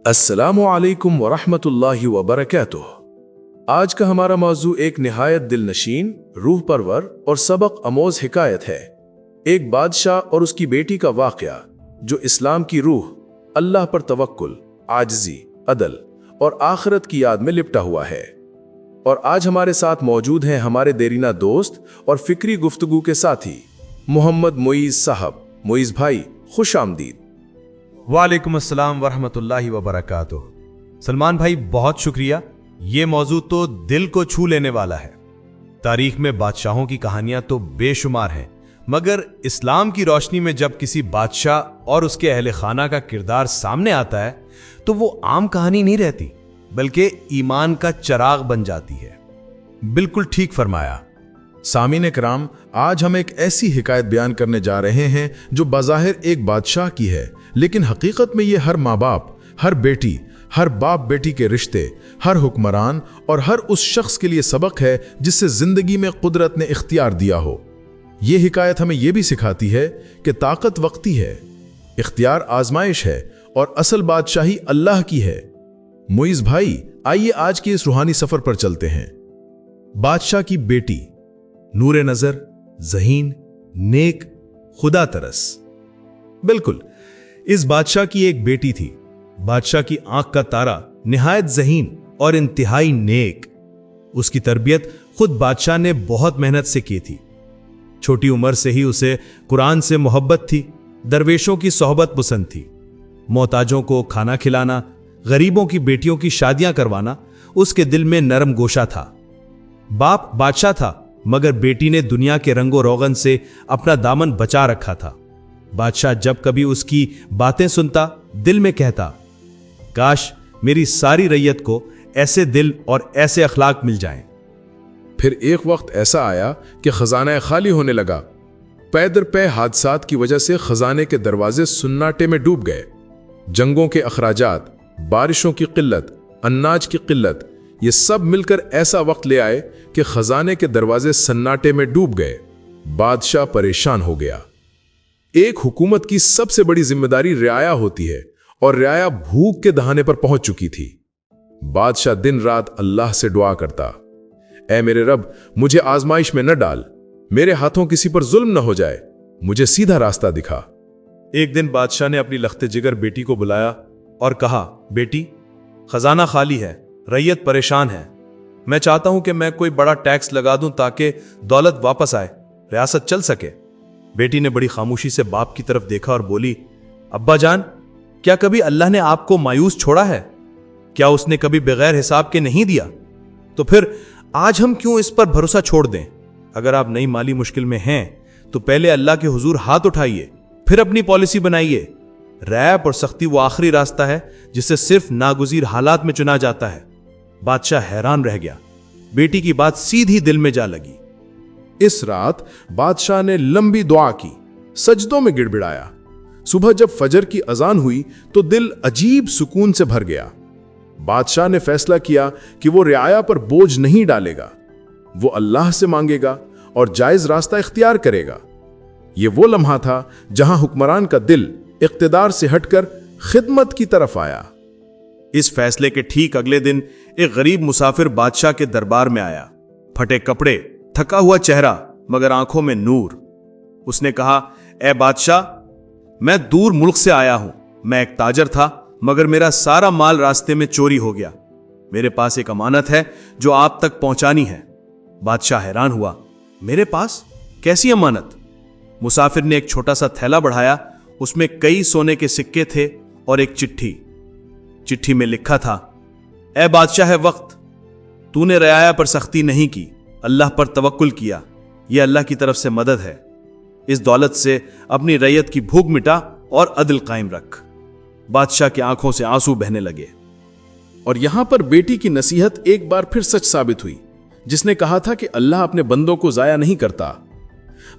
السلام علیکم ورحمۃ اللہ وبرکاتہ۔ آج کا ہمارا موضوع ایک نہایت دل نشین، روح پرور اور سبق آموز حکایت ہے۔ ایک بادشاہ اور اس کی بیٹی کا واقعہ جو اسلام کی روح، اللہ پر توکل، عاجزی، عدل اور آخرت کی یاد میں لپٹا ہوا ہے۔ اور آج ہمارے ساتھ موجود ہیں ہمارے دیرینہ دوست اور فکری گفتگو کے ساتھی محمد معیز صاحب۔ معیز بھائی، خوش آمدید۔ وعلیکم السلام ورحمۃ اللہ وبرکاتہ۔ سلمان بھائی، بہت شکریہ۔ یہ موضوع تو دل کو چھو لینے والا ہے۔ تاریخ میں بادشاہوں کی کہانیاں تو بے شمار ہیں، مگر اسلام کی روشنی میں جب کسی بادشاہ اور اس کے اہل خانہ کا کردار سامنے آتا ہے تو وہ عام کہانی نہیں رہتی، بلکہ ایمان کا چراغ بن جاتی ہے۔ بالکل ٹھیک فرمایا۔ سامعین کرام، آج ہم ایک ایسی حکایت بیان کرنے جا رہے ہیں جو بظاہر ایک بادشاہ کی ہے، لیکن حقیقت میں یہ ہر ماں باپ، ہر بیٹی، ہر باپ بیٹی کے رشتے، ہر حکمران اور ہر اس شخص کے لیے سبق ہے جس سے زندگی میں قدرت نے اختیار دیا ہو۔ یہ حکایت ہمیں یہ بھی سکھاتی ہے کہ طاقت وقتی ہے، اختیار آزمائش ہے اور اصل بادشاہی اللہ کی ہے۔ معیز بھائی، آئیے آج کے اس روحانی سفر پر چلتے ہیں۔ بادشاہ کی بیٹی، نور نظر، ذہین، نیک، خدا ترس۔ بالکل، اس بادشاہ کی ایک بیٹی تھی۔ بادشاہ کی آنکھ کا تارا، نہایت ذہین اور انتہائی نیک۔ اس کی تربیت خود بادشاہ نے بہت محنت سے کی تھی۔ چھوٹی عمر سے ہی اسے قرآن سے محبت تھی، درویشوں کی صحبت پسند تھی۔ محتاجوں کو کھانا کھلانا، غریبوں کی بیٹیوں کی شادیاں کروانا اس کے دل میں نرم گوشہ تھا۔ باپ بادشاہ تھا، مگر بیٹی نے دنیا کے رنگ و روغن سے اپنا دامن بچا رکھا تھا۔ بادشاہ جب کبھی اس کی باتیں سنتا، دل میں کہتا، کاش میری ساری رعیت کو ایسے دل اور ایسے اخلاق مل جائیں۔ پھر ایک وقت ایسا آیا کہ خزانہ خالی ہونے لگا۔ پے در پے حادثات کی وجہ سے خزانے کے دروازے سناٹے میں ڈوب گئے۔ جنگوں کے اخراجات، بارشوں کی قلت، اناج کی قلت، یہ سب مل کر ایسا وقت لے آئے کہ خزانے کے دروازے سناٹے میں ڈوب گئے۔ بادشاہ پریشان ہو گیا۔ ایک حکومت کی سب سے بڑی ذمہ داری رعایا ہوتی ہے، اور رعایا بھوک کے دہانے پر پہنچ چکی تھی۔ بادشاہ دن رات اللہ سے دعا کرتا، اے میرے رب، مجھے آزمائش میں نہ ڈال، میرے ہاتھوں کسی پر ظلم نہ ہو جائے، مجھے سیدھا راستہ دکھا۔ ایک دن بادشاہ نے اپنی لخت جگر بیٹی کو بلایا اور کہا، بیٹی، خزانہ خالی ہے، رعیت پریشان ہے، میں چاہتا ہوں کہ میں کوئی بڑا ٹیکس لگا دوں تاکہ دولت واپس آئے، ریاست چل سکے۔ بیٹی نے بڑی خاموشی سے باپ کی طرف دیکھا اور بولی، ابا جان، کیا کبھی اللہ نے آپ کو مایوس چھوڑا ہے؟ کیا اس نے کبھی بغیر حساب کے نہیں دیا؟ تو پھر آج ہم کیوں اس پر بھروسہ چھوڑ دیں؟ اگر آپ نئی مالی مشکل میں ہیں تو پہلے اللہ کے حضور ہاتھ اٹھائیے، پھر اپنی پالیسی بنائیے۔ ریپ اور سختی وہ آخری راستہ ہے جسے صرف ناگزیر حالات میں چنا جاتا ہے۔ بادشاہ حیران رہ گیا۔ بیٹی کی بات سیدھی دل میں جا لگی۔ اس رات بادشاہ نے لمبی دعا کی، سجدوں میں گڑبڑایا۔ صبح جب فجر کی اذان ہوئی تو دل عجیب سکون سے بھر گیا۔ بادشاہ نے فیصلہ کیا کہ وہ رعایا پر بوجھ نہیں ڈالے گا، وہ اللہ سے مانگے گا اور جائز راستہ اختیار کرے گا۔ یہ وہ لمحہ تھا جہاں حکمران کا دل اقتدار سے ہٹ کر خدمت کی طرف آیا۔ اس فیصلے کے ٹھیک اگلے دن ایک غریب مسافر بادشاہ کے دربار میں آیا۔ پھٹے کپڑے، تھکا ہوا چہرہ، مگر آنکھوں میں نور۔ اس نے کہا، اے بادشاہ، میں دور ملک سے آیا ہوں۔ میں ایک تاجر تھا، مگر میرا سارا مال راستے میں چوری ہو گیا۔ میرے پاس ایک امانت ہے جو آپ تک پہنچانی ہے۔ بادشاہ حیران ہوا، میرے پاس کیسی امانت؟ مسافر نے ایک چھوٹا سا تھیلا بڑھایا، اس میں کئی سونے کے سکے تھے اور ایک چٹھی۔ چٹھی میں لکھا تھا، اے بادشاہ وقت، تو نے رعایا پر سختی نہیں کی، اللہ پر توکل کیا، یہ اللہ کی طرف سے مدد ہے۔ اس دولت سے اپنی رعیت کی بھوک مٹا اور عدل قائم رکھ۔ بادشاہ کی آنکھوں سے آنسو بہنے لگے۔ اور یہاں پر بیٹی کی نصیحت ایک بار پھر سچ ثابت ہوئی، جس نے کہا تھا کہ اللہ اپنے بندوں کو ضائع نہیں کرتا۔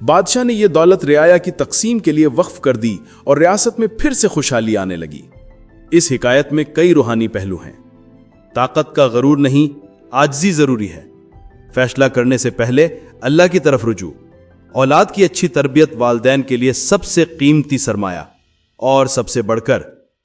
بادشاہ نے یہ دولت رعایا کی تقسیم کے لیے وقف کر دی اور ریاست میں پھر سے خوشحالی آنے لگی۔ اس حکایت میں کئی روحانی پہلو ہیں۔ طاقت کا غرور نہیں، عاجزی ضروری ہے۔ فیصلہ کرنے سے پہلے اللہ کی طرف رجوع۔ اولاد کی اچھی تربیت والدین کے لیے سب سے قیمتی سرمایہ، اور سب سے بڑھ کر